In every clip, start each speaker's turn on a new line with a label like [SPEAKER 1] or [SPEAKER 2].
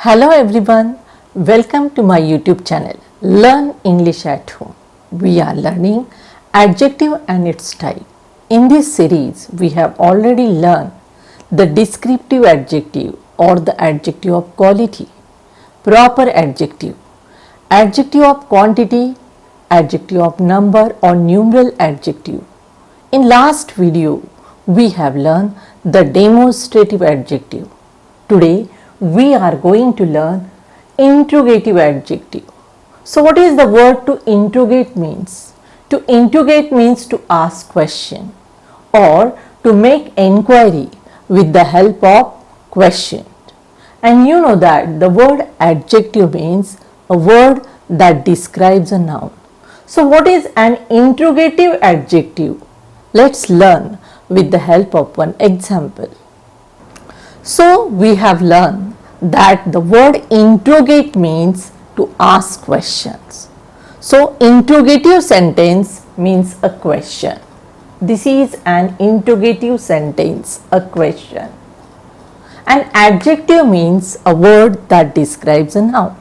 [SPEAKER 1] Hello everyone, welcome to my YouTube channel Learn English at Home. We are learning adjective and its type. In this series, we have already learned the descriptive adjective or the adjective of quality, proper adjective, adjective of quantity, adjective of number or numeral adjective. In last video, we have learned the demonstrative adjective. Today, we are going to learn interrogative adjective. So what is the word to interrogate means? To interrogate means to ask question or to make enquiry with the help of question. And you know that the word adjective means a word that describes a noun. So what is an interrogative adjective? Let's learn with the help of one example. So we have learned that the word interrogate means to ask questions. So interrogative sentence means a question. This is an interrogative sentence, a question. An adjective means a word that describes a noun.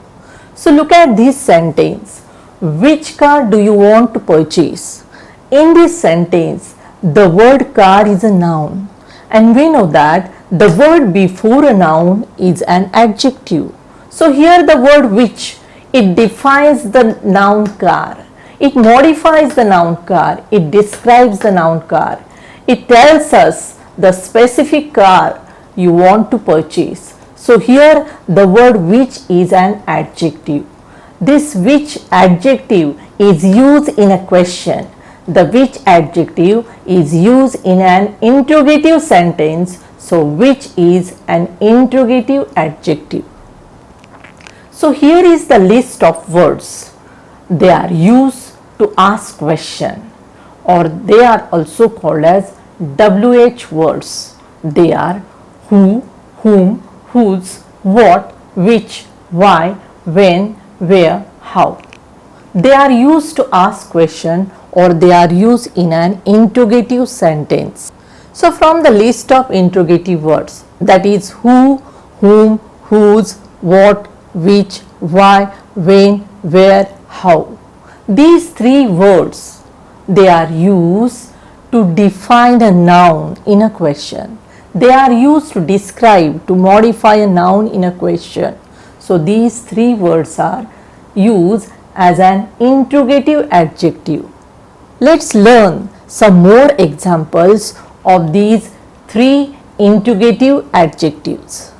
[SPEAKER 1] So look at this sentence. Which car do you want to purchase? In this sentence, the word car is a noun, and we know that the word before a noun is an adjective. So here the word which, it defines the noun car. It modifies the noun car. It describes the noun car. It tells us the specific car you want to purchase. So here the word which is an adjective. This which adjective is used in a question. The which adjective is used in an interrogative sentence. So which is an interrogative adjective. So here is the list of words. They are used to ask question, or they are also called as WH words. They are who, whom, whose, what, which, why, when, where, how. They are used to ask question or they are used in an interrogative sentence. So from the list of interrogative words, that is who, whom, whose, what, which, why, when, where, how. These three words, they are used to define a noun in a question. They are used to describe, to modify a noun in a question. So these three words are used as an interrogative adjective. Let's learn some more examples of these three interrogative adjectives.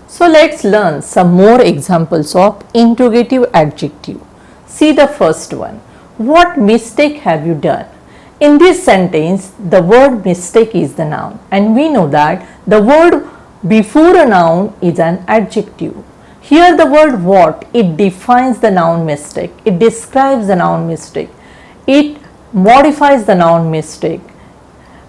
[SPEAKER 1] So let's learn some more examples of interrogative adjective. See the first one. What mistake have you done? In this sentence, the word mistake is the noun, and we know that the word before a noun is an adjective. Here the word what, it defines the noun mistake. It describes the noun mistake. It modifies the noun mistake.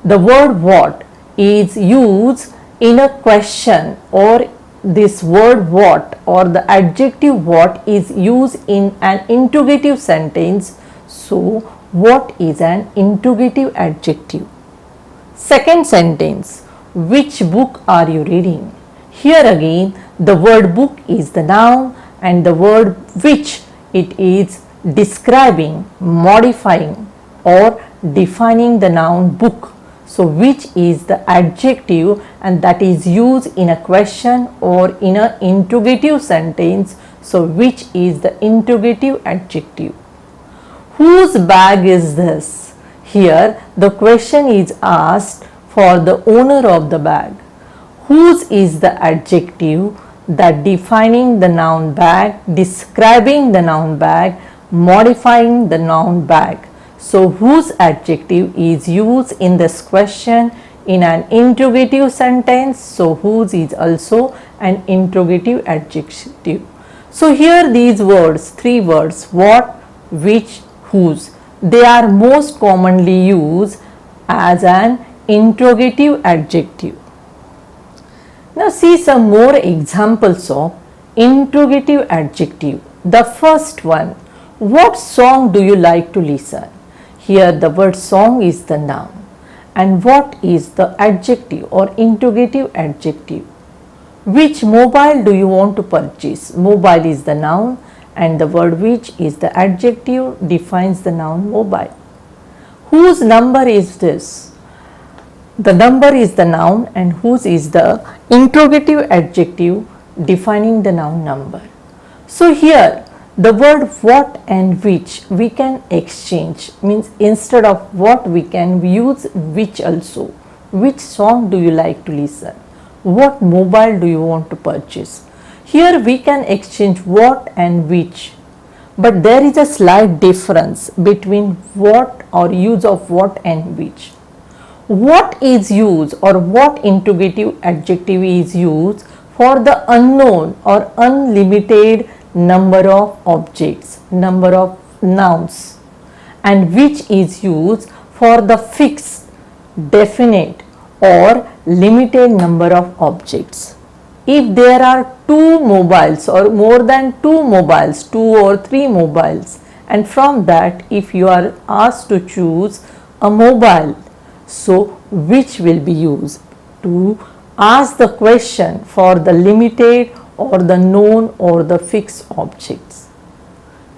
[SPEAKER 1] The word what is used in a question, or this word what or the adjective what is used in an interrogative sentence. So what is an interrogative adjective? Second sentence, which book are you reading? Here again the word book is the noun and the word which, it is describing, modifying or defining the noun book. So which is the adjective and that is used in a question or in an interrogative sentence. So which is the interrogative adjective. Whose bag is this? Here the question is asked for the owner of the bag. Whose is the adjective that defining the noun bag, describing the noun bag, modifying the noun bag. So whose adjective is used in this question in an interrogative sentence. So whose is also an interrogative adjective. So here these words, three words, what, which, whose, they are most commonly used as an interrogative adjective. Now see some more examples of interrogative adjective. The first one, what song do you like to listen? Here the word song is the noun and what is the adjective or interrogative adjective? Which mobile do you want to purchase? Mobile is the noun and the word which is the adjective defines the noun mobile. Whose number is this? The number is the noun and whose is the interrogative adjective defining the noun number. So here the word what and which we can exchange, means instead of what we can use which also. Which song do you like to listen? What mobile do you want to purchase? Here we can exchange what and which, but there is a slight difference between what or use of what and which. What is used or what interrogative adjective is used for the unknown or unlimited number of objects, number of nouns, and which is used for the fixed, definite or limited number of objects. If there are two mobiles or more than two mobiles, two or three mobiles, and from that if you are asked to choose a mobile, so which will be used to ask the question for the limited or the known or the fixed objects,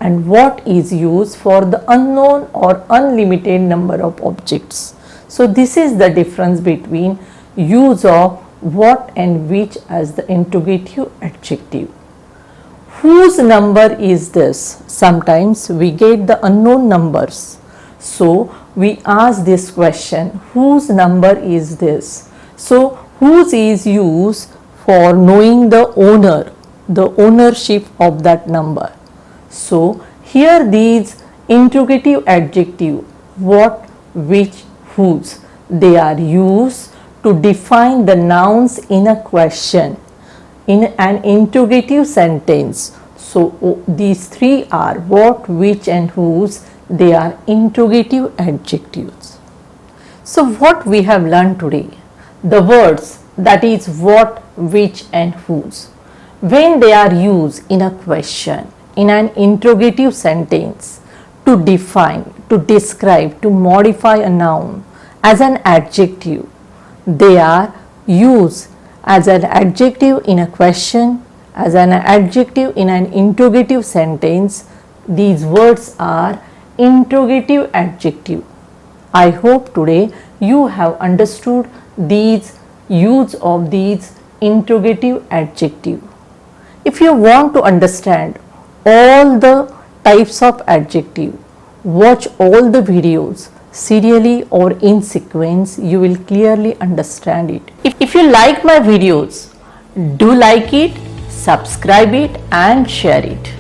[SPEAKER 1] and what is used for the unknown or unlimited number of objects. So this is the difference between use of what and which as the interrogative adjective. Whose number is this? Sometimes we get the unknown numbers. So we ask this question, whose number is this? So whose is used for knowing the owner, the ownership of that number. So here these interrogative adjective what, which, whose, they are used to define the nouns in a question, in an interrogative sentence. So these three are what, which and whose, they are interrogative adjectives. So what we have learned today, the words that is what, which and whose, when they are used in a question, in an interrogative sentence to define, to describe, to modify a noun as an adjective, they are used as an adjective in a question, as an adjective in an interrogative sentence. These words are interrogative adjective. I hope today you have understood these use of these interrogative adjective. If you want to understand all the types of adjective, watch all the videos serially or in sequence, you will clearly understand it. If you like my videos, do like it, subscribe it and share it.